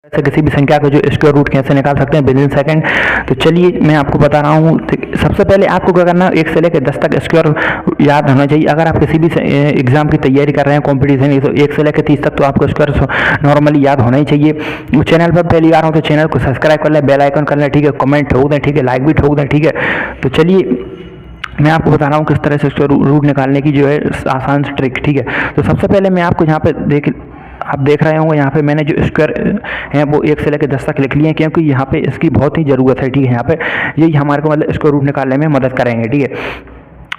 ऐसे किसी भी संख्या का जो स्क्वायर रूट कैसे निकाल सकते हैं विद इन सेकंड। तो चलिए मैं आपको बता रहा हूँ। सबसे पहले आपको क्या करना है, 1 से लेकर 10 तक स्क्वायर याद होना चाहिए। अगर आप किसी भी एग्जाम की तैयारी कर रहे हैं कॉम्पिटिशन की, तो 1 से लेकर 30 तक तो आपको स्क्वायर नॉर्मली याद होना ही चाहिए। चैनल पर पहली बार हो तो चैनल को सब्सक्राइब कर लें, बेल आइकन कर लें, ठीक है। कमेंट ठोक दें, ठीक है। लाइक भी ठोक दें, ठीक है। तो चलिए मैं आपको बता रहा हूँ किस तरह से स्क्वायर रूट निकालने की जो है आसान ट्रिक, ठीक है। तो सबसे पहले मैं आपको यहाँ पे आप देख रहे होंगे यहाँ पे मैंने जो स्क्वायर है वो 1 से लेकर 10 तक लिख लिए हैं, क्योंकि यहाँ पे इसकी बहुत ही ज़रूरत है, ठीक है। यहाँ पे यही हमारे को मतलब स्क्वायर रूट निकालने में मदद करेंगे, ठीक है।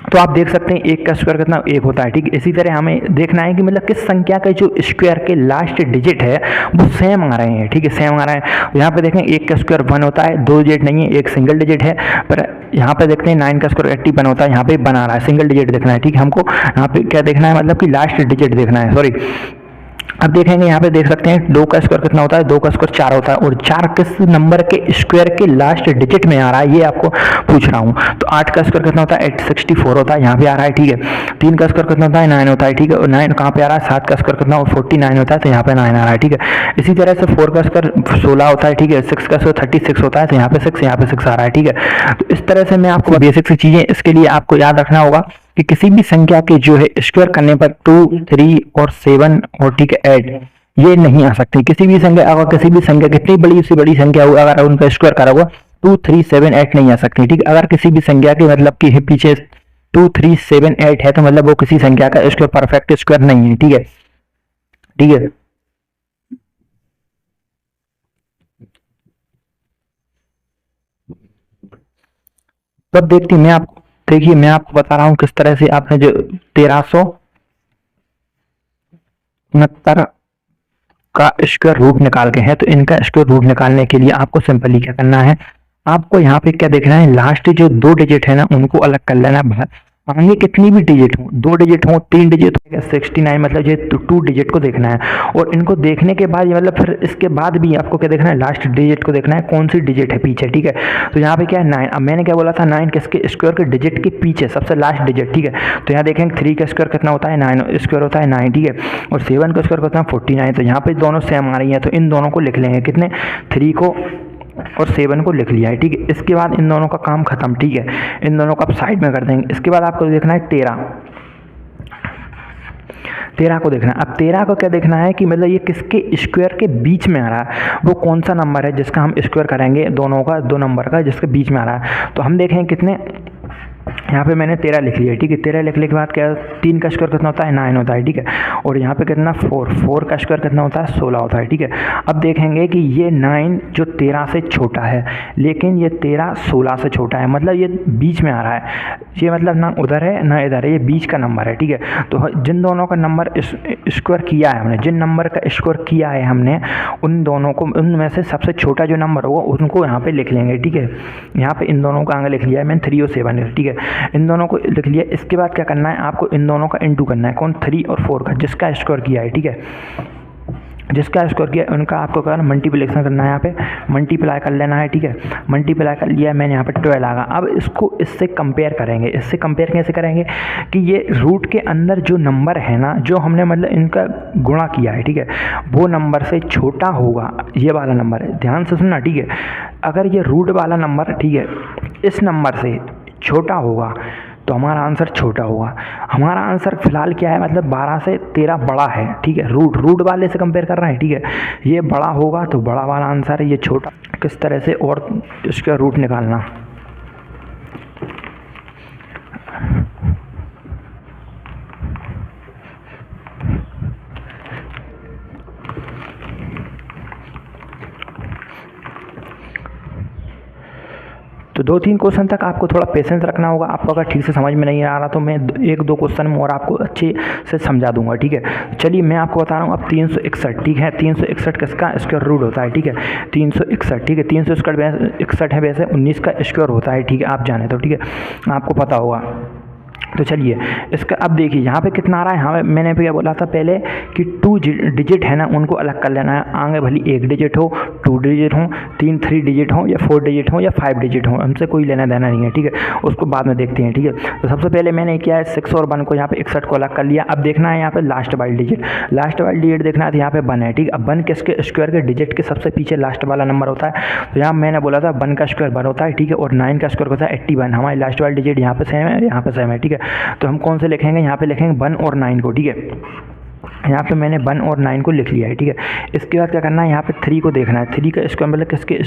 तो आप देख सकते हैं 1 का स्क्वायर कितना 1 होता है, ठीक है। इसी तरह हमें देखना है कि मतलब किस संख्या का जो स्क्वायर के लास्ट डिजिट है वो सेम आ रहे हैं, ठीक है, सेम आ रहा है। यहाँ पे देखें 1 का स्क्वायर 1 होता है, 2 डिजिट नहीं है, एक सिंगल डिजिट है। पर यहाँ पे देखते हैं 9 का स्क्वायर 81 होता है, यहाँ पे बना रहा है, सिंगल डिजिट देखना है, ठीक है। हमको यहाँ पे क्या देखना है, मतलब कि लास्ट डिजिट देखना है, सॉरी। अब देखेंगे यहाँ पे देख सकते हैं 2 का स्क्वायर कितना होता है, 2 का स्क्वायर 4 होता है, और 4 किस नंबर के स्क्वायर के लास्ट डिजिट में आ रहा है ये आपको पूछ रहा हूँ। तो 8 का स्क्वायर कितना होता है, 864 होता है, यहाँ पे आ रहा है, ठीक है। 3 का स्क्वायर कितना होता है, 9 होता है, ठीक है। और 9 कहाँ पे आ रहा है, 7 का स्क्वायर कितना 49 होता है, तो यहाँ पे 9 आ रहा है, ठीक है। इसी तरह से 4 का स्क्वायर 16 होता है, ठीक है। 6 का स्क्वायर 36 होता है, तो यहाँ पे 6 आ रहा है, ठीक है। तो इस तरह से मैं आपको बेसिक सी चीज़ें इसके लिए आपको याद रखना होगा कि किसी भी संख्या के जो है स्क्वायर करने पर 2, 3 और 7 और ठीक है 8 ये नहीं आ सकती। किसी भी संख्या, अगर किसी भी संख्या कितनी बड़ी से बड़ी संख्या हो, अगर उनका स्क्वायर करा होगा 2, 3, 7, 8 नहीं आ सकती, ठीक है। अगर किसी भी संख्या के मतलब कि पीछे 2, 3, 7, 8 है तो मतलब वो किसी संख्या का स्क्वायर परफेक्ट स्क्वायर नहीं है, ठीक है, ठीक है। तब देखिए मैं आपको बता रहा हूँ किस तरह से आपने जो 1369 का स्क्वायर रूट निकाल के हैं। तो इनका स्क्वायर रूट निकालने के लिए आपको सिंपली क्या करना है, आपको यहाँ पे क्या देखना है, लास्ट जो 2 डिजिट है ना उनको अलग कर लेना है। आगे कितनी भी डिजिट हो, 2 डिजिट हो, 3 डिजिट हो, 69 मतलब ये 2 डिजिट को देखना है। और इनको देखने के बाद मतलब फिर इसके बाद भी आपको क्या देखना है, लास्ट डिजिट को देखना है कौन सी डिजिट है पीछे, ठीक है। तो यहाँ पे क्या है 9। अब मैंने क्या बोला था, 9 किसके स्क्वायर के डिजिट के पीछे सबसे लास्ट डिजिट, ठीक है। तो यहाँ देखेंगे 3 का स्क्वायर कितना होता है, 9 स्क्वायर होता है 9, ठीक है। और 7 का स्क्वायर कितना है 49। तो यहाँ पे दोनों सेम आ रही है, तो इन दोनों को लिख लेंगे, कितने 3 को और 7 को लिख लिया है, ठीक है। इसके बाद इन दोनों का काम खत्म, ठीक है। इन दोनों को आप साइड में कर देंगे। इसके बाद आपको देखना है 13 को देखना है। अब 13 को क्या देखना है कि मतलब ये किसके स्क्वायर के बीच में आ रहा है, वो कौन सा नंबर है जिसका हम स्क्वायर करेंगे, दोनों का 2 नंबर का जिसके बीच में आ रहा है। तो हम देखें कितने, यहाँ पे मैंने 13 लिख लिया, ठीक है। 13 लिखने के बाद क्या, 3 का स्क्वायर कितना होता है 9 होता है, ठीक है। और यहाँ पे कितना 4 का स्क्वायर कितना होता है 16 होता है, ठीक है। अब देखेंगे कि ये 9 जो 13 से छोटा है, लेकिन ये 13 16 से छोटा है, मतलब ये बीच में आ रहा है। ये मतलब ना उधर है ना इधर है, ये बीच का नंबर है, ठीक है। तो जिन दोनों का नंबर स्क्वायर किया है हमने, जिन नंबर का स्क्वायर किया है हमने, उन दोनों को, उनमें से सबसे छोटा जो नंबर होगा उनको यहाँ पे लिख लेंगे, ठीक है। यहाँ पे इन दोनों का आगे लिख लिया है मैंने 3 और 7, ठीक है। इन दोनों को लिख लिया। इसके बाद क्या करना है, आपको इन दोनों का इनटू करना है, कौन 3 और 4 का, जिसका स्क्वायर किया है, ठीक है। जिसका स्क्वायर किया उनका आपको करना मल्टीप्लिकेशन करना है, यहाँ पे मल्टीप्लाई कर लेना है, ठीक है। मल्टीप्लाई कर लिया मैंने, यहाँ पे 12 आ गया। अब इसको इससे कंपेयर करेंगे। इससे कंपेयर कैसे करेंगे कि ये रूट के अंदर जो नंबर है ना, जो हमने मतलब इनका गुणा किया है, ठीक है, वो नंबर से छोटा होगा, ये वाला नंबर है, ध्यान से सुनना, ठीक है। अगर ये रूट वाला नंबर, ठीक है, इस नंबर से छोटा होगा तो हमारा आंसर छोटा होगा। हमारा आंसर फिलहाल क्या है, मतलब 12 से 13 बड़ा है, ठीक है। रूट वाले से कंपेयर कर रहे हैं, ठीक है। ये बड़ा होगा तो बड़ा वाला आंसर है, ये छोटा। किस तरह से और इसका रूट निकालना, तो 2-3 क्वेश्चन तक आपको थोड़ा पेशेंस रखना होगा। आपको अगर ठीक से समझ में नहीं आ रहा तो मैं 1-2 क्वेश्चन में और आपको अच्छे से समझा दूंगा, ठीक है। चलिए मैं आपको बता रहा हूँ अब 361, ठीक है। 361 किसका स्क्वायर रूट होता है, ठीक है। 361, ठीक है। 361 है वैसे 19 का स्क्वायर होता है, ठीक है, आप जाने तो, ठीक है, आपको पता होगा। तो चलिए इसका अब देखिए यहाँ पे कितना आ रहा है। यहाँ पे मैंने क्या बोला था पहले कि 2 डिजिट है ना, उनको अलग कर लेना है। आगे भली 1 डिजिट हो, 2 डिजिट हो, 3 डिजिट हो, या 4 डिजिट हो, या 5 डिजिट हो, हमसे कोई लेना देना नहीं है, ठीक है। उसको बाद में देखते हैं, ठीक है। तो सबसे पहले मैंने किया है 6 और 1 को यहाँ पे 61 को अलग कर लिया। अब देखना है यहाँ पे लास्ट वाली डिजिट देखना है। तो यहाँ पे 1 है, ठीक है। अब 1 किसके स्क्वायर के डिजिट के सबसे पीछे लास्ट वाला नंबर होता है। तो यहाँ मैंने बोला था 1 का स्क्वायर 1 होता है, ठीक है, और 9 का स्क्वायर होता है 81। हमारी लास्ट वाली डिजिट यहाँ पे सेम है, यहाँ पे सेम है, ठीक है। तो हम कौन से लिखेंगे, यहाँ पे लिखेंगे 1 और 9 को, ठीक है। यहाँ पे मैंने 1 और 9 को लिख लिया है, ठीक है। इसके बाद क्या करना है, यहाँ पे 3 को देखना है। 3 का स्क्वायर मतलब किसके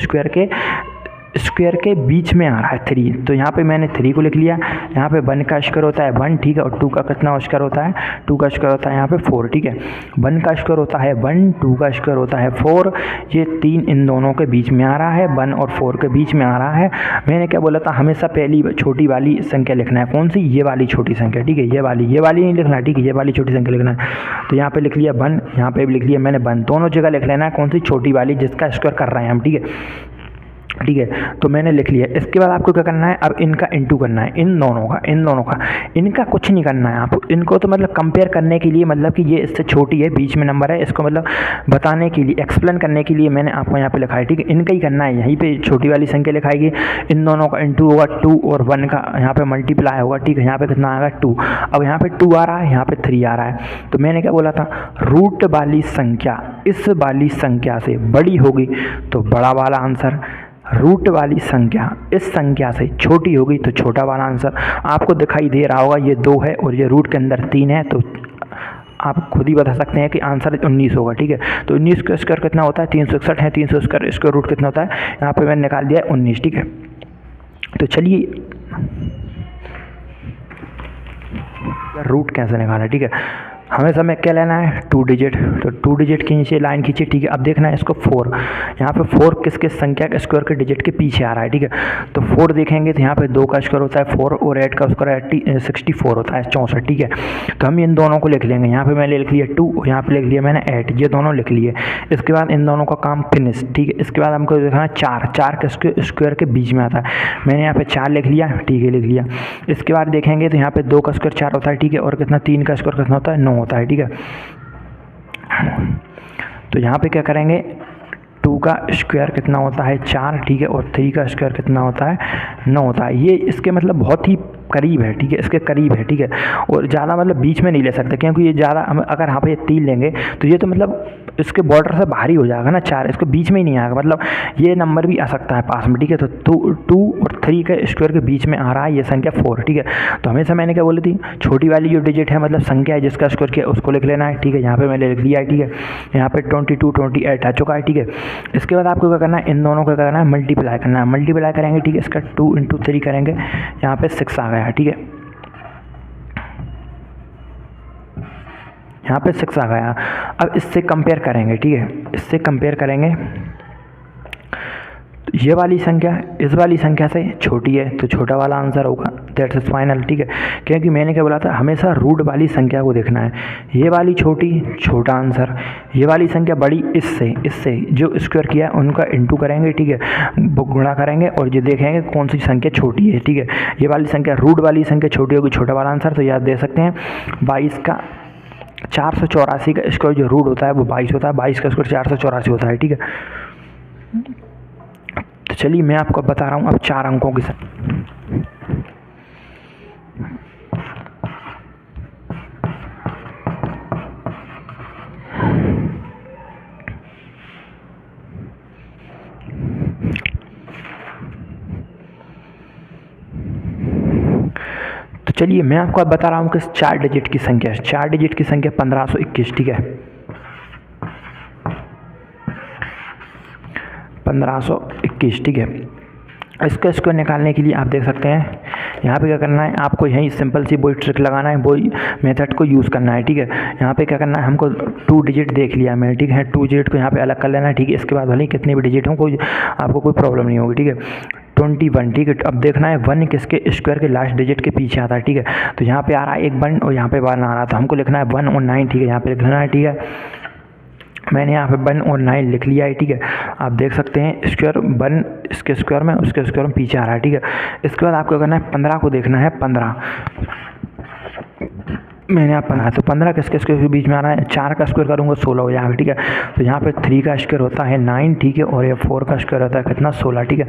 स्क्वायर के बीच में आ रहा है 3। तो यहाँ पे मैंने 3 को लिख लिया। यहाँ पे 1 का स्क्वायर होता है 1, ठीक है, और 2 का कितना स्क्वायर होता है, 2 का स्क्वायर होता है यहाँ पे 4, ठीक है। 1 का स्क्वायर होता है 1, 2 का स्क्वायर होता है 4। ये 3 इन दोनों के बीच में आ रहा है, 1 और 4 के बीच में आ रहा है। मैंने क्या बोला था, हमेशा पहली छोटी वाली संख्या लिखना है। कौन सी, ये वाली छोटी संख्या, ठीक है। ये वाली नहीं लिखना है, ठीक है, ये वाली छोटी संख्या लिखना है। तो यहाँ पे लिख लिया 1, यहाँ पे भी लिख लिया मैंने 1। दोनों जगह लिख लेना है कौन सी, छोटी वाली जिसका स्क्वायर कर रहे हैं हम, ठीक है, ठीक है। तो मैंने लिख लिया। इसके बाद आपको क्या करना है, अब इनका इंटू करना है, इन दोनों का। इनका कुछ नहीं करना है आप इनको, तो मतलब कंपेयर करने के लिए, मतलब कि ये इससे छोटी है, बीच में नंबर है, इसको मतलब बताने के लिए, एक्सप्लेन करने के लिए मैंने आपको यहाँ पे लिखा है, ठीक है। इनका ही करना है, यहीं पे छोटी वाली संख्या लिखाएगी, इन दोनों का इंटू होगा 2 और 1 का यहाँ पे मल्टीप्लाई होगा, ठीक है। यहाँ पे कितना आएगा 2। अब यहाँ पे 2 आ रहा है, यहाँ पे 3 आ रहा है। तो मैंने क्या बोला था, रूट वाली संख्या इस वाली संख्या से बड़ी होगी तो बड़ा वाला आंसर, रूट वाली संख्या इस संख्या से छोटी होगी तो छोटा वाला आंसर। आपको दिखाई दे रहा होगा ये 2 है और ये रूट के अंदर 3 है, तो आप खुद ही बता सकते हैं कि आंसर 19 होगा, ठीक है। तो 19 का स्क्वायर कितना होता है, 361 है। 300 स्क्वायर रूट कितना होता है, यहाँ पे मैंने निकाल दिया 19, ठीक है। तो चलिए रूट कैसे निकालना है, ठीक है। हमेशा में क्या लेना है, 2 डिजिट। तो 2 डिजिट के नीचे लाइन खींची, ठीक है। अब देखना है इसको 4, यहाँ पे 4 किसके संख्या के स्क्वायर के डिजिट के पीछे आ रहा है, ठीक है। तो 4 देखेंगे तो यहाँ पे 2 का स्क्वायर होता है 4 और 8 का स्क्वायर 64 होता है 64, ठीक है। तो हम इन दोनों को लिख लेंगे। यहाँ पे मैंने लिख लिया 2 और यहाँ पे लिख लिया मैंने 8, ये दोनों लिख लिए। इसके बाद इन दोनों का काम फिनिश, ठीक है। इसके बाद हमको देखना है 4 के स्क्वायर के बीच में आता है। मैंने यहाँ पे 4 लिख लिया, ठीक है, लिख लिया। इसके बाद देखेंगे तो यहाँ पे 2 का स्क्वायर 4 होता है, ठीक है, और कितना 3 का स्क्वायर कितना होता है 9 होता है, ठीक है। तो यहाँ पे क्या करेंगे, 2 का स्क्वायर कितना होता है 4, ठीक है, और 3 का स्क्वायर कितना होता है 9 होता है। ये इसके मतलब बहुत ही करीब है, ठीक है, इसके करीब है, ठीक है। और ज़्यादा मतलब बीच में नहीं ले सकते, क्योंकि ये ज़्यादा हम अगर यहाँ पे 3 लेंगे तो ये तो मतलब इसके बॉर्डर से बाहर ही हो जाएगा ना 4, इसको बीच में ही नहीं आएगा, मतलब ये नंबर भी आ सकता है पास में, ठीक है। तो 2 और 3 के स्क्वायर के बीच में आ रहा है ये संख्या 4, ठीक है। तो हमेशा मैंने क्या बोली थी, छोटी वाली जो डिजिट है मतलब संख्या है जिसका स्क्वायर किया उसको लिख लेना है, ठीक है। यहाँ पे मैंने लिख लिया है, ठीक है। यहाँ पे 22 28 आ चुका है, ठीक है। इसके बाद आपको क्या करना है, इन दोनों को क्या करना है, मल्टीप्लाई करना है। मल्टीप्लाई करेंगे, ठीक है, इसका 2 × 3 करेंगे, यहाँ पे 6 आ गया, ठीक है। यहाँ पे 6 आ गया। अब इससे कंपेयर करेंगे, ठीक है, इससे कंपेयर करेंगे। ये वाली संख्या इस वाली संख्या से छोटी है तो छोटा वाला आंसर होगा, दैट्स इज फाइनल, ठीक है। क्योंकि मैंने क्या बोला था, हमेशा रूट वाली संख्या को देखना है। ये वाली छोटी, छोटा आंसर। ये वाली संख्या बड़ी, इससे जो स्क्वायर किया है उनका इंटू करेंगे, ठीक है, गुणा करेंगे और ये देखेंगे कौन सी संख्या छोटी है, ठीक है। ये वाली संख्या, रूट वाली संख्या छोटी होगी, छोटा वाला आंसर। तो याद दे सकते हैं 22 का 484 का स्क्वायर जो रूट होता है वो 22 होता है, 22 का स्क्वायर 484 होता है, ठीक है। तो चलिए मैं आपको बता रहा हूँ अब 4 अंकों की तो चलिए मैं आपको अब बता रहा हूँ कि 4 डिजिट की संख्या, 4 डिजिट की संख्या 1521, ठीक है। 1521, ठीक है। इसका स्क्वायर निकालने के लिए आप देख सकते हैं यहाँ पे क्या करना है, आपको यही सिंपल सी वही ट्रिक लगाना है, वही मेथड को यूज़ करना है, ठीक है। यहाँ पे क्या करना है, हमको 2 डिजिट देख लिया मैंने, ठीक है। 2 डिजिट को यहाँ पे अलग कर लेना है, ठीक है। इसके बाद भले ही कितने भी डिजिट हों आपको कोई प्रॉब्लम नहीं होगी, ठीक है। 21, ठीक है। अब देखना है 1 किसके स्क्वायर के लास्ट डिजिट के पीछे आता है, ठीक है। तो यहाँ पे आ रहा है 1 1 और यहाँ पे 1 आ रहा है, तो हमको लिखना है 1 और 9, ठीक है। यहाँ पे लिखना है, ठीक है। मैंने यहाँ पे 1 और 9 लिख लिया है, ठीक है। आप देख सकते हैं स्क्वायर 1 इसके स्क्वायर में, उसके स्क्वायर में पीछे आ रहा है, ठीक है। इसके बाद आपको करना है 15 को देखना है, 15 मैंने आप बनाया तो 15 किसके स्क्वायर के बीच में आ रहा है, 4 का स्क्वायर करूँगा 16 हो जाएगा, ठीक है। तो यहाँ पे 3 का स्क्वायर होता है 9, ठीक है, और ये 4 का स्क्वायर होता है कितना, 16, ठीक है।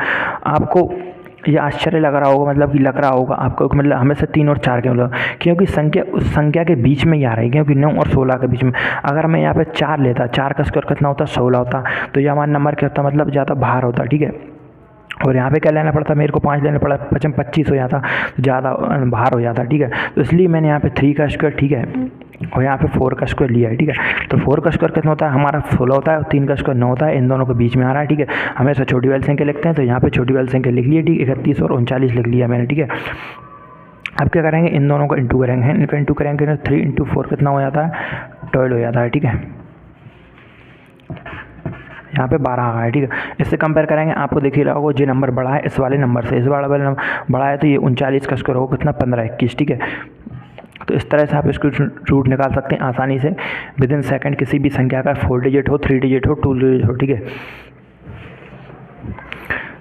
आपको ये आश्चर्य लग रहा होगा, मतलब कि लग रहा होगा आपको, मतलब हमेशा 3 और 4 के मतलब, क्योंकि संख्या उस संख्या के बीच में ही आ रही है, क्योंकि 9 और 16 के बीच में। अगर मैं यहाँ पे 4 लेता, 4 का स्क्वायर कितना होता, 16 होता, तो ये हमारा नंबर क्या होता, मतलब ज़्यादा बाहर होता, ठीक है। और यहाँ पे क्या लेना पड़ता, मेरे को 5 लेना पड़ा, 25 हो जाता, ज़्यादा बाहर हो जाता, ठीक है। तो इसलिए मैंने यहाँ पे 3 का स्क्वायर, ठीक है, और यहाँ पे 4 का स्क्वायर लिया है, ठीक है। तो 4 का स्क्वायर कितना होता है हमारा, 16 होता है, और 3 का स्क्वायर 9 होता है, इन दोनों के बीच में आ रहा है, ठीक है। हमेशा छोटी वाली संख्या लिखते हैं, तो यहाँ पे छोटी वाली संख्या लिख ली है, ठीक है, 31 और 39 लिख लिया मैंने, ठीक है। अब क्या करेंगे, इन दोनों को इंटू करेंगे, इनका इंटू करेंगे तो 3 × 4 कितना हो जाता है, 12 हो जाता है, ठीक है। यहाँ पे 12 आ गया है, ठीक है। इससे कंपेयर करेंगे, आपको दिख ही रहा होगा जो नंबर बड़ा है इस वाले नंबर से, इस वाले नंबर बड़ा है, तो ये 39 का स्क्वायर होगा कितना, 15, 21, ठीक है। तो इस तरह से आप इसको रूट निकाल सकते हैं आसानी से विद इन सेकेंड, किसी भी संख्या का 4 डिजिट हो, 3 डिजिट हो, 2 डिजिट हो, ठीक है।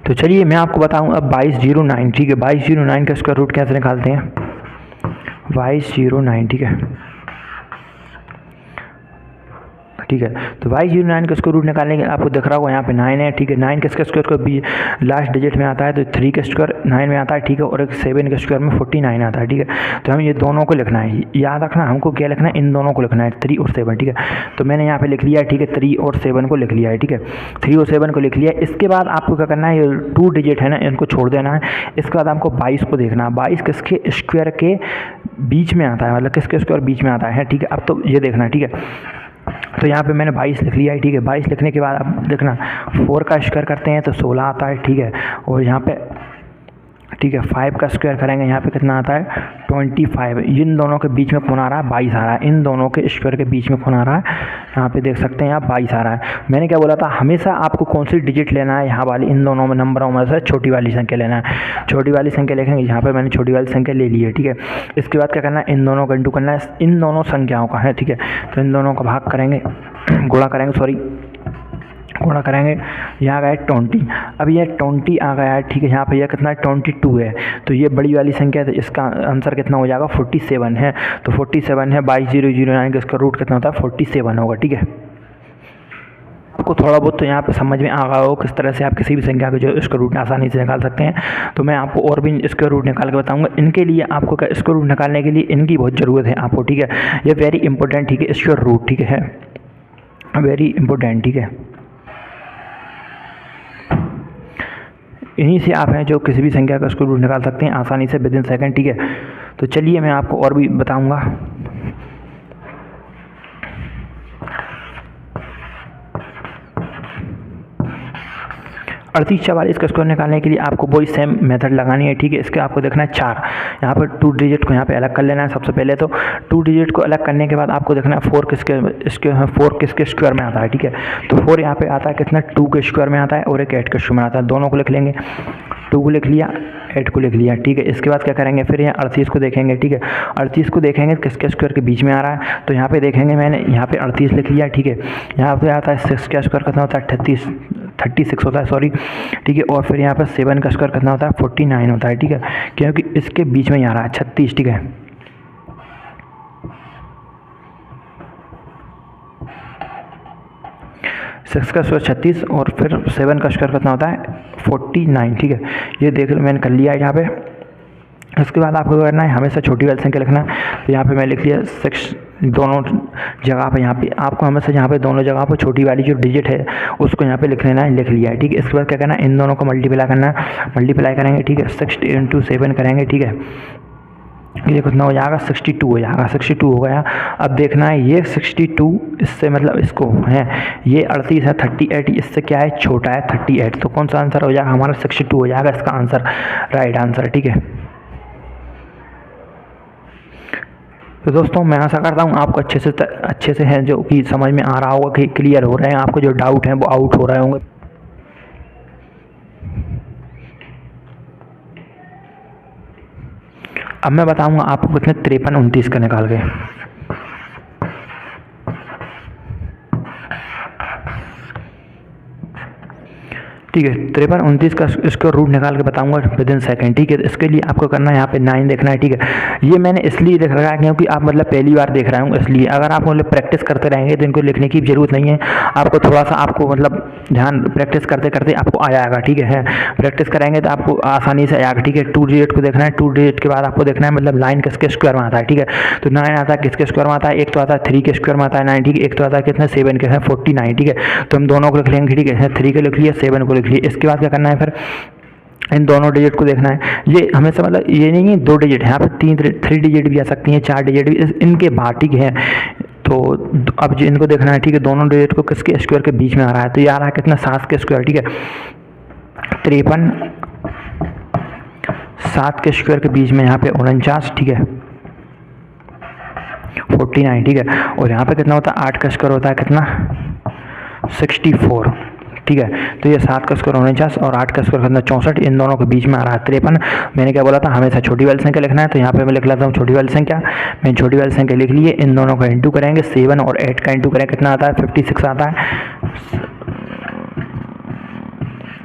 तो चलिए मैं आपको बताऊँ अब 2209, ठीक है, 2209 का स्क्वायर रूट कैसे निकालते हैं, 2209, ठीक है, ठीक है। तो 2209 का स्क्वायर रूट निकालने के आपको दिख रहा होगा यहाँ पे 9 है, ठीक है। 9 किसके स्क्वायर को भी लास्ट डिजिट में आता है, तो 3 का स्क्वायर 9 में आता है, ठीक है, और एक 7 के स्क्वायर में 49 आता है, ठीक है। तो हमें ये दोनों को लिखना है, याद रखना हमको क्या लिखना है, इन दोनों को लिखना है, 3 और 7, ठीक है। तो मैंने यहाँ पे लिख लिया है, ठीक है, 3 और 7 को लिख लिया है, ठीक है, 3 और 7 को लिख लिया है। इसके बाद आपको क्या करना है, ये 2 डिजिट है ना, इनको छोड़ देना है। इसके बाद आपको 22 को देखना है, 22 किसके स्क्वायर के बीच में आता है, मतलब किसके स्क्वायर बीच में आता है, ठीक है। अब तो ये देखना, ठीक है। तो यहाँ पे मैंने 22 लिख लिया है, ठीक है। 22 लिखने के बाद अब देखना 4 का स्क्वायर करते हैं तो 16 आता है, ठीक है। और यहाँ पे ठीक है 5 का स्क्वायर करेंगे, यहाँ पे कितना आता है 25। इन दोनों के बीच में कौन आ रहा है, 22 आ रहा है। इन दोनों के स्क्वायर के बीच में कौन आ रहा है, यहाँ पे देख सकते हैं आप 22 आ रहा है। मैंने क्या बोला था, हमेशा आपको कौन सी डिजिट लेना है, यहाँ वाली इन दोनों में नंबरों में से छोटी वाली संख्या लेना है। छोटी वाली संख्या लिखेंगे, यहाँ पे मैंने छोटी वाली संख्या ले ली है, ठीक है। इसके बाद क्या करना है, इन दोनों का इंटू करना है, इन दोनों संख्याओं का है, ठीक है। तो इन दोनों का भाग करेंगे, गुणा करेंगे, सॉरी गुणा करेंगे, यहाँ गया 20। अब ये 20 आ गया है, ठीक है। यहाँ पे यह कितना है 22 है, तो ये बड़ी वाली संख्या है, तो इसका आंसर कितना हो जाएगा 47 है। तो 47 है, 22,009 का इसका रूट कितना होता है 47 होगा, ठीक है। आपको थोड़ा बहुत तो यहाँ पे समझ में आ गया हो किस तरह से आप किसी भी संख्या का जो इसका रूट आसानी से निकाल सकते हैं। तो मैं आपको और भी इसका रूट निकाल के बताऊंगा। इनके लिए आपको क्या, इसका रूट निकालने के लिए इनकी बहुत ज़रूरत है आपको, ठीक है। ये वेरी इंपॉर्टेंट, ठीक है, इसका रूट, ठीक है, वेरी इंपॉर्टेंट, ठीक है। इन्हीं से आप हैं जो किसी भी संख्या का स्क्वायर रूट निकाल सकते हैं आसानी से विद इन सेकेंड, ठीक है। तो चलिए मैं आपको और भी बताऊंगा। 3844 का स्क्वायर निकालने के लिए आपको वही सेम मेथड लगानी है, ठीक है। इसके आपको देखना है 4, यहाँ पर 2 डिजिट को यहाँ पे अलग कर लेना है सबसे पहले। तो 2 डिजिट को अलग करने के बाद आपको देखना है 4 किसके स्क्वायर में आता है, ठीक है। तो 4 यहाँ पे आता है कितना, 2 के स्क्वायर में आता है, और एक 8 के स्क्वायर में आता है। दोनों को लिख लेंगे, 2 को लिख लिया, 8 को लिख लिया, ठीक है। इसके बाद क्या करेंगे, फिर यहाँ 38 को देखेंगे, ठीक है। 38 को देखेंगे किसके स्क्वायर के बीच में आ रहा है, तो यहाँ पे देखेंगे, मैंने यहाँ पे 38 लिख लिया, ठीक है। यहाँ पे आता है 6 का स्क्वायर कितना होता है 36 होता है, सॉरी, ठीक है। और फिर यहाँ पर 7 का स्क्वायर कितना होता है 49 होता है, ठीक है, क्योंकि इसके बीच में आ रहा है 36, ठीक है। सिक्स का स्क्वायर 36 और फिर 7 का स्क्वायर कितना होता है 49, ठीक है। ये देख लो मैंने कर लिया है यहाँ पे। इसके बाद आपको करना है हमेशा छोटी वाली संख्या लिखना है। तो यहाँ पे मैं लिख लिया 6, दोनों जगह पे यहाँ पे आपको हमेशा यहाँ पे दोनों जगह पर छोटी वाली जो डिजिट है उसको यहाँ पे लिख लेना है, लिख लिया है, ठीक है। इसके बाद क्या करना है, इन दोनों को मल्टीप्लाई करना है, मल्टीप्लाई करेंगे, ठीक है। 6 × 7 करेंगे, ठीक है। ये कितना हो जाएगा 62 हो जाएगा, 62 हो गया। अब देखना है ये 62 इससे मतलब इसको है, ये 38 है, 38 इससे क्या है छोटा है 38। तो कौन सा आंसर हो जाएगा हमारा 62 हो जाएगा इसका आंसर, राइट आंसर, ठीक है। तो दोस्तों मैं आशा करता हूँ आपको अच्छे से है जो कि समझ में आ रहा होगा, कि क्लियर हो रहे हैं, आपको जो डाउट हैं वो आउट हो रहे होंगे। अब मैं बताऊंगा आपको कितने 53 29 का निकाल के। ठीक है। 53 29 का स्क्वायर रूट निकाल के बताऊंगा विद इन सेकेंड, ठीक है। इसके लिए आपको करना है यहाँ पे 9 देखना है, ठीक है। ये मैंने इसलिए देख रखा है क्योंकि आप मतलब पहली बार देख रहे हूँ, इसलिए अगर आप मतलब प्रैक्टिस करते रहेंगे तो इनको लिखने की जरूरत नहीं है। आपको थोड़ा सा आपको मतलब ध्यान प्रैक्टिस करते करते आपको आ जाएगा, ठीक है। प्रैक्टिस करेंगे तो आपको आसानी से आएगा, ठीक है। 2 डिजिट को देखना है, 2 डिजिट के बाद आपको देखना है मतलब 9 किसके स्क्वायर में आता है, ठीक है। तो 9 आता है किसके स्क्वायर में आता है, एक तो आता है 3 के स्क्वायर में आता है 9, ठीक है। एक तो आता है कितना 7 के है 49, ठीक है। तो हम दोनों को लिख लेंगे, ठीक है। 3 को लिख लिया, 7 को लिख लिया। इसके बाद क्या करना है, फिर इन दोनों डिजिट को देखना है। ये हमेशा मतलब ये नहीं है 2 डिजिट है, यहाँ पे 3 डिजिट भी आ सकती हैं, 4 डिजिट भी इनके बाद, ठीक है। तो अब जो इनको देखना है, ठीक है, दोनों डिजिट को किसके स्क्वायर के बीच में आ रहा है, तो ये आ रहा है कितना 7 के स्क्वायर, ठीक है। 53 7 के स्क्वायर के बीच में यहाँ पे 49, ठीक है, 49, ठीक है। और यहाँ पे कितना होता है 8 का स्क्वायर होता है कितना 64, ठीक है। तो ये 7 का स्क्वायर 49 और 8 का स्क्वायर कितना 64, इन दोनों के बीच में आ रहा है 53। मैंने क्या बोला था, हमेशा छोटी वाली संख्या लिखना है, तो यहाँ पे मैं लिख लेता हूँ छोटी वाली संख्या। मैंने छोटी वाली संख्या लिख ली है, इन दोनों का इंटू करेंगे, 7 और 8 का इंटू करेंगे, कितना आता है 56 आता है।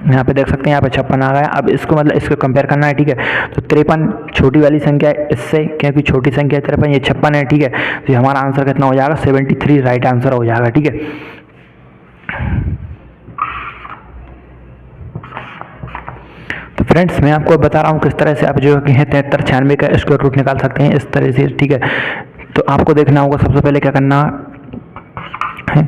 यहाँ पे देख सकते हैं, यहाँ पे 56 आ गया। अब इसको मतलब इसको कंपेयर करना है, ठीक है। तो 53 छोटी वाली संख्या है इससे, क्योंकि छोटी संख्या 53, ये 56 है, ठीक है। तो हमारा आंसर कितना हो जाएगा 73 राइट आंसर हो जाएगा, ठीक है। तो फ्रेंड्स मैं आपको बता रहा हूँ किस तरह से आप जो है 73 96 का स्क्वायर रूट निकाल सकते हैं इस तरह से, ठीक है। तो आपको देखना होगा सबसे पहले क्या करना है,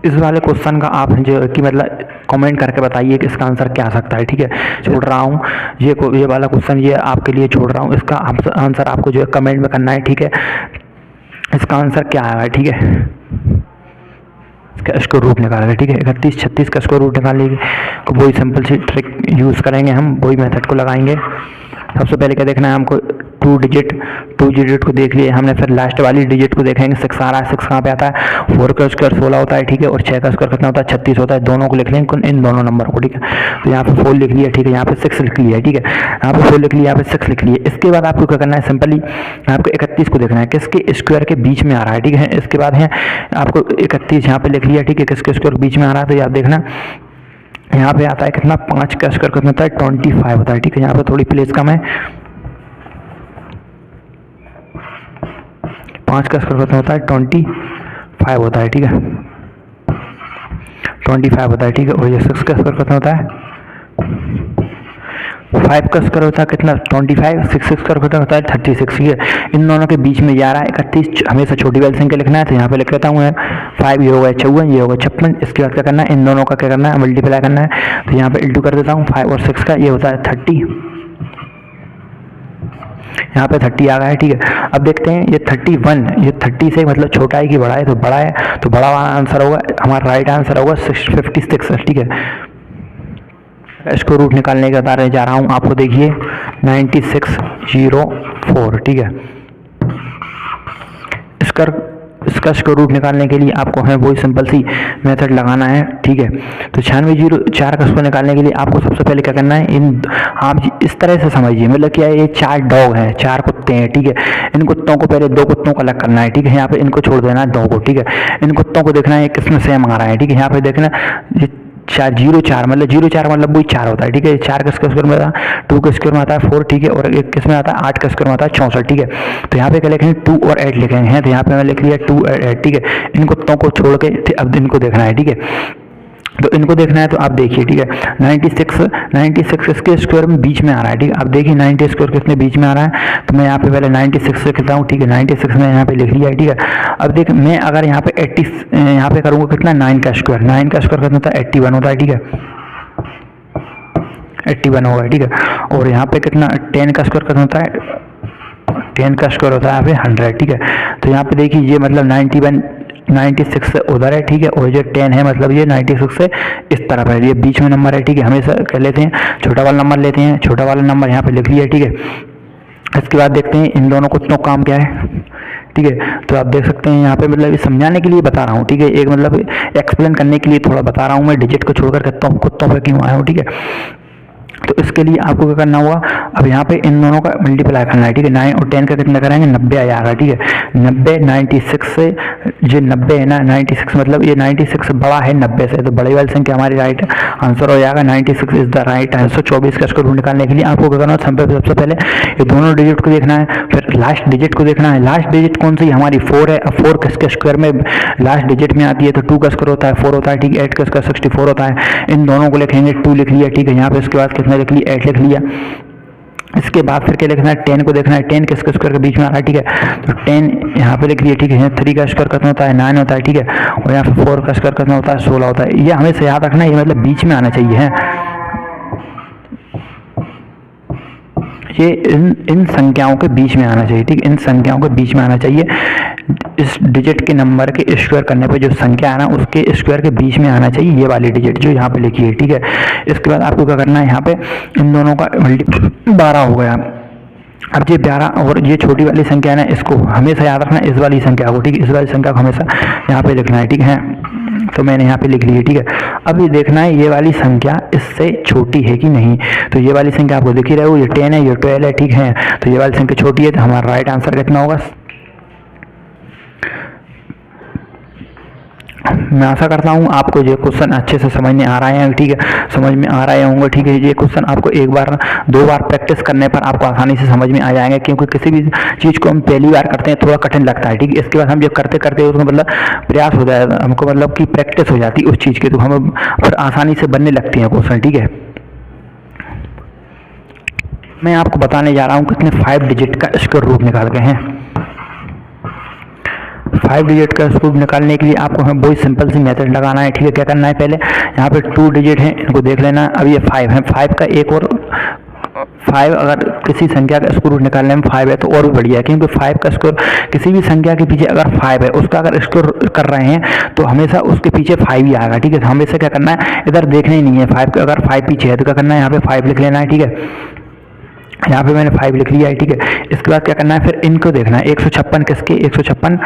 इस वाले क्वेश्चन का आप जो कि मतलब कमेंट करके बताइए कि इसका आंसर क्या आ सकता है, ठीक है। छोड़ रहा हूँ ये वाला क्वेश्चन ये आपके लिए छोड़ रहा हूँ, इसका आंसर आपको जो है कमेंट में करना है, ठीक है। इसका आंसर क्या आएगा, ठीक है, इसका स्क्वायर रूट निकालेंगे, ठीक है। 31 36 का स्क्वायर रूट निकालेंगे, तो वही सिंपल सी ट्रिक यूज़ करेंगे हम, वही मेथड को लगाएंगे। सबसे पहले क्या देखना है हमको 2 डिजिट को देख लिए हमने, फिर लास्ट वाली डिजिट को देखेंगे 6 आ रहा है, 6 कहाँ पे आता है 4 का स्क्वायर 16 होता है, ठीक है। और 6 का स्क्वायर कितना होता है 36 होता है, दोनों को लिख लेंगे इन दोनों नंबर को, ठीक है। तो यहाँ पे 4 लिख लिया, ठीक है, यहाँ पे 6 लिख लिया, ठीक है। यहाँ पे 4 लिख लिया, यहाँ पे 6 लिख लिया। इसके बाद आपको क्या करना है, सिंपली आपको 31 को देखना है किसके स्क्वायर के बीच में आ रहा है, ठीक है। इसके बाद है आपको 31 यहाँ पे लिख लिया, ठीक है, किसके स्क्वायर के बीच में आ रहा है, तो याद देखना यहाँ पे आता है कितना 5 का स्क्वायर कितना होता है 25 होता है, ठीक है। यहाँ पे थोड़ी प्लेस कम है, 5 का स्क्वायर कितना होता है 25 होता है, ठीक है, 25 होता है, ठीक है। और ये 6 का स्क्वायर कितना होता है 5 का स्क्वायर होता है कितना 25, 6 का स्क्वायर होता है 36, ठीक है। इन दोनों के बीच में 11 31 हमेशा छोटी वाली संख्या लिखना है, तो यहाँ पे लिख लेता हूँ 5, ये होगा 54, ये होगा 56। इसके बाद क्या करना है, इन दोनों का क्या करना है मल्टीप्लाई करना है, तो यहाँ पे इंटू कर देता हूँ 5 और 6 का, ये होता है 30, यहाँ पे 30 आ गया है, ठीक है। अब देखते हैं ये 31, ये 30 से मतलब छोटा है कि बड़ा है, तो बड़ा है, तो बड़ा वाला आंसर होगा हमारा राइट आंसर होगा 56, ठीक है। इसको रूट निकालने के बारे में जा रहा हूँ, आपको देखिए 9604, ठीक है। इसका स्क्वायर रूट निकालने के लिए आपको है वही सिंपल सी मेथड लगाना है, ठीक है। तो 9604 का स्क्वायर निकालने के लिए आपको सबसे पहले क्या करना है, आप इस तरह से समझिए, मतलब क्या है, ये 4 डॉग है, 4 कुत्ते हैं, ठीक है। इन कुत्तों को पहले 2 कुत्तों को अलग करना है, ठीक है। यहाँ पे इनको छोड़ देना है 2 को, ठीक है। इन कुत्तों को देखना है किसमें सेम आ रहा है, ठीक है। यहाँ पे देखना 04 मतलब 04 मतलब वही 4 होता है, ठीक है। 4 का स्क्वायर में आता है 2 का स्क्वायर में आता है 4, ठीक है। और एक किस में आता है 8 का स्क्वायर में आता है 64, ठीक है। तो यहाँ पे क्या लिखेंगे 2 और 8 लिखेंगे हैं, तो यहाँ पे मैं लिख लिया 2 और 8, ठीक है। इन कुत्तों को छोड़ के अब इनको देखना है, ठीक है। तो इनको देखना है, तो आप देखिए, ठीक है। 96 इसके स्क्वायर में बीच में आ रहा है, ठीक है। आप देखिए 90 स्क्वायर किसमें बीच में आ रहा है, तो मैं यहाँ पे पहले 96 लिखता हूँ, ठीक है। 96 में यहाँ पे लिख लिया है, ठीक है। अब देख मैं अगर यहाँ पे 80 यहाँ पे करूँगा कितना 9 का स्क्वायर कितना होता है 81 होता है, ठीक है, 81 होगा, ठीक है। और यहाँ पे कितना 10 का स्क्वायर कितना होता है 10 का स्क्वायर होता है यहाँ पे 100, ठीक है। तो यहाँ पे देखिए ये मतलब 96 से उधर है, ठीक है। और जो 10 है मतलब ये 96 से इस तरफ है, ये बीच में नंबर है, ठीक है। हमेशा कर लेते हैं छोटा वाला नंबर लेते हैं, छोटा वाला नंबर यहाँ पे लिख लिया, ठीक है। इसके बाद देखते हैं इन दोनों कुत्तों का काम क्या है, ठीक है। तो आप देख सकते हैं यहाँ पे मतलब समझाने के लिए बता रहा हूँ, ठीक है। एक मतलब एक्सप्लेन करने के लिए थोड़ा बता रहा हूँ मैं, डिजिट को छोड़कर कुत्तों पर क्यों आया हूँ, ठीक है। तो इसके लिए आपको क्या करना होगा, अब यहाँ पे इन दोनों का मल्टीप्लाई करना है, ठीक है। 9 और 10 का कितना कराएंगे, 90 आ जाएगा, ठीक है। 90 96 से, जो 90 है ना 96, मतलब ये 96 बड़ा है 90 से, तो बड़ी वाली संख्या हमारी राइट आंसर हो जाएगा। 96 इज द राइट आंसर। 24 का स्क्वायर रूट निकालने के लिए आपको क्या करना है, सबसे पहले ये दोनों डिजिट को देखना है, फिर लास्ट डिजिट को देखना है। लास्ट डिजिट कौन सी, हमारी 4 है। अब 4 किसके स्क्वायर में लास्ट डिजिट में आती है, तो 2 का स्क्वायर होता है 4 होता है, ठीक है। 8 का स्क्वायर 64 होता है। इन दोनों को लिखेंगे, 2 लिख लिया, ठीक है। यहाँ पे इसके बाद कितना लिख लिया, 8 लिख लिया। इसके बाद फिर क्या लिखना है, 10 को देखना है, 10 किसके स्क्वायर के बीच में आ रहा है, ठीक है। तो 10 यहाँ पे लिख लिया, ठीक है। यहाँ 3 का स्क्वायर कितना होता है, 9 होता है, ठीक है। और यहाँ पे 4 का स्क्वायर कितना होता है, 16 होता है। ये हमें से याद रखना है, ये मतलब बीच में आना चाहिए है। ये इन संख्याओं के बीच में आना चाहिए, ठीक है। इन संख्याओं के बीच में आना चाहिए। इस डिजिट के नंबर के स्क्वायर करने पर जो संख्या है ना, उसके स्क्वायर के बीच में आना चाहिए ये वाली डिजिट जो यहाँ पे लिखी है, ठीक है। इसके बाद आपको क्या करना है, यहाँ पे इन दोनों का मल्टीप्लाई 12 हो गया। अब ये 12 और ये छोटी वाली संख्या है ना, इसको हमेशा याद रखना, इस वाली संख्या को, ठीक है। इस वाली संख्या को हमेशा यहाँ पे लिखना है, ठीक है। तो मैंने यहाँ पे लिख ली है, ठीक है। अब ये देखना है ये वाली संख्या इससे छोटी है कि नहीं। तो ये वाली संख्या आपको दिख ही रहे हो, ये 10 है, ये 12 है, ठीक है। तो ये वाली संख्या छोटी है, तो हमारा राइट आंसर कितना होगा। मैं आशा करता हूँ आपको ये क्वेश्चन अच्छे से समझ में आ रहा है, ठीक है। समझ में आ रहे होंगे, ठीक है। ये क्वेश्चन आपको एक बार 2 बार प्रैक्टिस करने पर आपको आसानी से समझ में आ जाएंगे, क्योंकि किसी भी चीज़ को हम पहली बार करते हैं थोड़ा कठिन लगता है, ठीक है। इसके बाद हम जब करते करते उसको मतलब प्रयास हो जाए, हमको मतलब कि प्रैक्टिस हो जाती है उस चीज़ की, तो हमें फिर आसानी से बनने लगती हैं क्वेश्चन, ठीक है। मैं आपको बताने जा रहा हूँ कितने 5 डिजिट का स्क्वायर रूट निकाल के हैं। 5 डिजिट का स्क्वायर रूट निकालने के लिए आपको हमें बहुत सिंपल सी मेथड लगाना है, ठीक है। क्या करना है, पहले यहाँ पे 2 डिजिट हैं, इनको देख लेना। अब ये 5 है, 5 का एक और 5, अगर किसी संख्या का स्क्वायर रूट निकालने में 5 है तो और भी बढ़िया है, क्योंकि 5 का स्क्वायर किसी भी संख्या के पीछे अगर 5 है, उसका अगर स्क्वायर कर रहे हैं तो हमेशा उसके पीछे 5 ही आएगा, ठीक है। तो हमेशा क्या करना है, इधर देखना ही नहीं है 5 का, अगर 5 पीछे है तो क्या करना है, यहाँ पे 5 लिख लेना है, ठीक है। यहाँ पे मैंने 5 लिख लिया है, ठीक है। इसके बाद क्या करना है, फिर इनको देखना है। 156 किसके, 156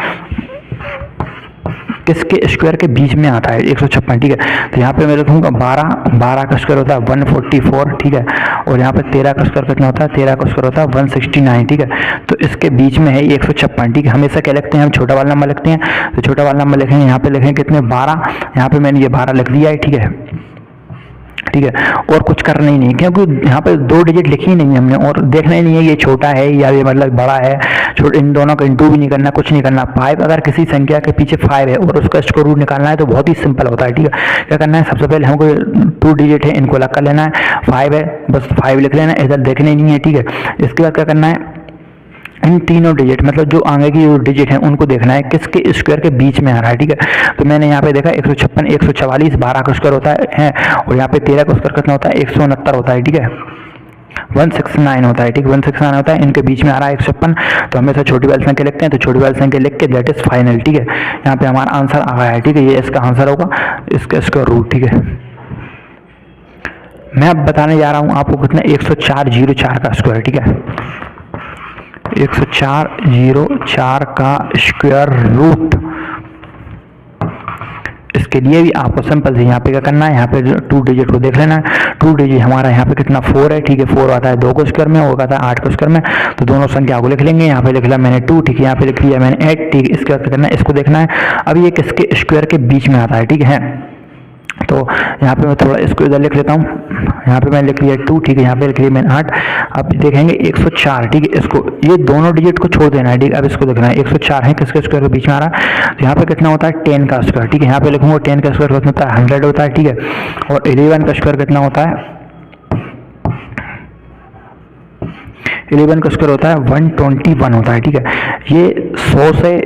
किसके स्क्वायर के बीच में आता है, 156, ठीक है। तो यहाँ पे मैं लिखूँगा 12 का स्क्वायर होता है 144, ठीक है। और यहाँ पे 13 का स्क्वायर कितना होता है, 13 का स्क्वायर होता है 169, ठीक है। तो इसके बीच में है 156, ठीक है। हमेशा क्या लिखते हैं, हम छोटा वाला नंबर लिखते हैं, तो छोटा वाला नंबर लिखेंगे, यहाँ पे लिखेंगे कितने 12, यहाँ पे मैंने ये 12 लिख दिया है, ठीक है, ठीक है। और कुछ करना ही नहीं, क्योंकि यहाँ पे 2 डिजिट लिखी ही नहीं है हमने, और देखना ही नहीं है ये छोटा है या ये मतलब बड़ा है। इन दोनों का इंटू भी नहीं करना, कुछ नहीं करना। 5 अगर किसी संख्या के पीछे 5 है और उसका स्क्वायर रूट निकालना है तो बहुत ही सिंपल होता है, ठीक है। क्या करना है, सबसे पहले हमको 2 डिजिट है, इनको अलग कर लेना है। 5 है, बस 5 लिख लेना है, इधर देखना ही नहीं है, ठीक है। इसके बाद क्या करना है, इन तीनों डिजिट मतलब जो आगे की जो डिजिट हैं उनको देखना है किसके स्क्वायर के बीच में आ रहा है, ठीक है। तो मैंने यहाँ पे देखा 156, 144, 12 का स्क्वायर होता है, और यहाँ पे 13 का स्क्वायर कितना होता है, 169 होता है, ठीक है। 169 होता है, ठीक, 169 होता है। इनके बीच में आ रहा है 156, तो हमेशा छोटी वाली संख्या लिखते हैं, तो छोटी वाली संख्या लिख के दैट इज फाइनल, ठीक है। यहाँ पे हमारा आंसर आ गया है, ठीक है। ये इसका आंसर होगा, इसका स्क्वायर रूट, ठीक है। मैं अब बताने जा रहा हूँ आपको कितना 104 का स्क्वायर, ठीक है। 104 का स्क्वायर रूट, इसके लिए भी आपको सिंपल से यहाँ पे क्या करना है, यहाँ पे 2 डिजिट को देख लेना है। 2 डिजिट हमारा यहाँ पे कितना 4 है, ठीक है। 4 आता है 2 को स्क्वायर में, वो आता है 8 को स्क्वायर में, तो दोनों संख्या को लिख लेंगे। यहाँ पे लिख लिया मैंने 2, ठीक है। यहाँ पे लिख लिया मैंने 8, ठीक है। इसके बाद क्या करना है, इसको देखना है। अब ये किसके स्क्वायर के बीच में आता है, ठीक है। तो यहाँ पे मैं थोड़ा इसको इधर लिख लेता हूँ। यहाँ पे मैंने लिख लिया 2, ठीक है। यहाँ पे लिख लिया मैंने 8। अब देखेंगे 104, ठीक है। इसको ये दोनों डिजिट को छोड़ देना है, ठीक है। अब इसको देखना है 104 है किसके स्क्वायर के बीच में आ रहा है, तो यहाँ पे कितना होता है 10 का स्क्वायर, ठीक है। यहाँ पे लिखूंगा 10 का स्क्वायर कितना होता है 100 होता है, ठीक है। और 11 का स्क्वायर कितना होता है, 11 का स्क्वायर होता है 121 होता है, ठीक है। ये 100 से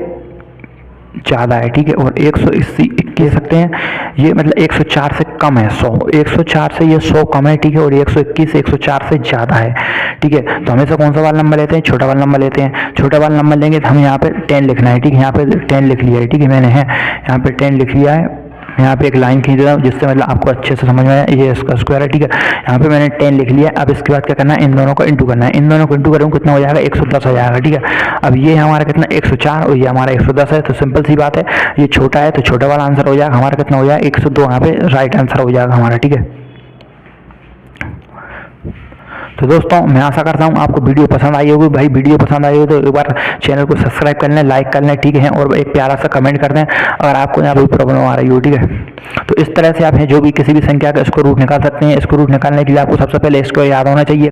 ज़्यादा है, ठीक है। और 180 कह सकते हैं, ये मतलब 104 से कम है 100, 104 से ये 100 कम है, ठीक है। और 121 से 104 से ज़्यादा है, ठीक है। तो हमेशा कौन सा वाला नंबर लेते हैं, छोटा वाला नंबर लेते हैं। छोटा वाला नंबर लेंगे तो हमें यहाँ पे 10 लिखना है, ठीक है। यहाँ पे 10 लिख लिया है, ठीक है। मैंने यहाँ पे 10 लिख लिया है। यहाँ पे एक लाइन खींच रहा हूँ जिससे मतलब आपको अच्छे से समझ में आया, ये इसका स्क्वायर है, ठीक है। यहाँ पे मैंने 10 लिख लिया। अब इसके बाद क्या करना है, इन दोनों को इंटू करना है। इन दोनों को इंटू करूँ कितना हो जाएगा, 110 हो जाएगा, ठीक है। अब ये हमारा कितना 104 और ये हमारा 110 है, तो सिंपल सी बात है, ये छोटा है तो छोटा वाला आंसर हो जाएगा हमारा कितना हो जाएगा 102, यहाँ पे राइट आंसर हो जाएगा हमारा, ठीक है। तो दोस्तों मैं आशा करता हूँ आपको वीडियो पसंद आई होगी। भाई वीडियो पसंद आई हो तो एक बार चैनल को सब्सक्राइब कर लें, लाइक कर लें, ठीक है, और एक प्यारा सा कमेंट कर दें अगर आपको यहाँ कोई प्रॉब्लम आ रही हो, ठीक है। तो इस तरह से आप जो भी किसी भी संख्या का स्क्वायर रूट निकाल सकते हैं। स्क्वायर रूट निकालने के लिए आपको सबसे पहले स्क्वायर याद होना चाहिए।